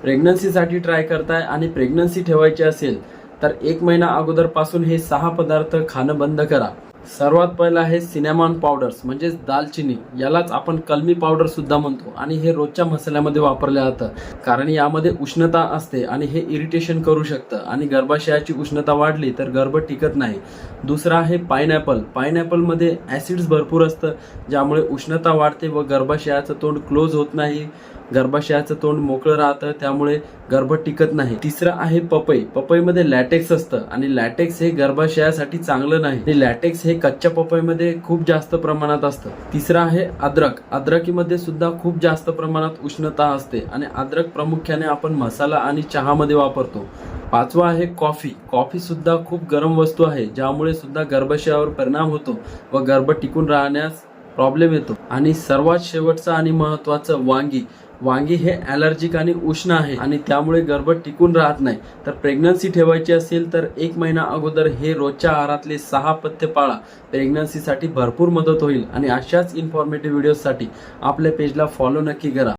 प्रेग्नन्सीसाठी try करताय आणि pregnancy ठेवायची असेल तर 1 महिना अगोदरपासून हे 6 पदार्थ खाणं बंद करा. सर्वात पहिला आहे सिनेमॉन पावडर्स म्हणजेच दालचिनी, यालाच आपण कलमी पावडर सुद्धा म्हणतो आणि हे रोजच्या मसाल्यामध्ये वापरलं जातं कारण यामध्ये उष्णता असते आणि हे इरिटेशन करू शकतं आणि गर्भाशयाची उष्णता वाढली तर गर्भ टिकत नाही. दुसरा आहे पाइनॲपल. पाइनॲपलमध्ये ॲसिड्स भरपूर असतं ज्यामुळे उष्णता वाढते व गर्भाशयाचं तोंड क्लोज होत नाही, गर्भाशयाचं तोंड मोकळं राहतं त्यामुळे गर्भ टिकत नाही. तिसरं आहे पपई. पपईमध्ये लॅटेक्स असतं आणि लॅटेक्स हे गर्भाशयासाठी चांगलं नाही आणि लॅटेक्स हे कच्च्या पपईमध्ये खूप जास्त प्रमाणात असतं. तिसरं आहे अद्रक. अद्रकीमध्ये सुद्धा खूप जास्त प्रमाणात उष्णता असते आणि अद्रक प्रामुख्याने आपण मसाला आणि चहामध्ये वापरतो. पाचवा आहे कॉफी. कॉफी सुद्धा खूप गरम वस्तू आहे ज्यामुळे सुद्धा गर्भाशयावर परिणाम होतो व गर्भ टिकून राहण्यास प्रॉब्लेम येतो. आणि सर्वात शेवटचं आणि महत्त्वाचं वांगी. वांगी हे ॲलर्जिक आणि उष्ण आहे आणि त्यामुळे गर्भ टिकून राहत नाही. तर प्रेग्नन्सी ठेवायची असेल तर 1 महिना अगोदर हे रोजच्या आहारातले 6 पथ्य पाळा. प्रेग्नन्सीसाठी भरपूर मदत होईल आणि अशाच इन्फॉर्मेटिव्ह व्हिडिओसाठी आपल्या पेजला फॉलो नक्की करा.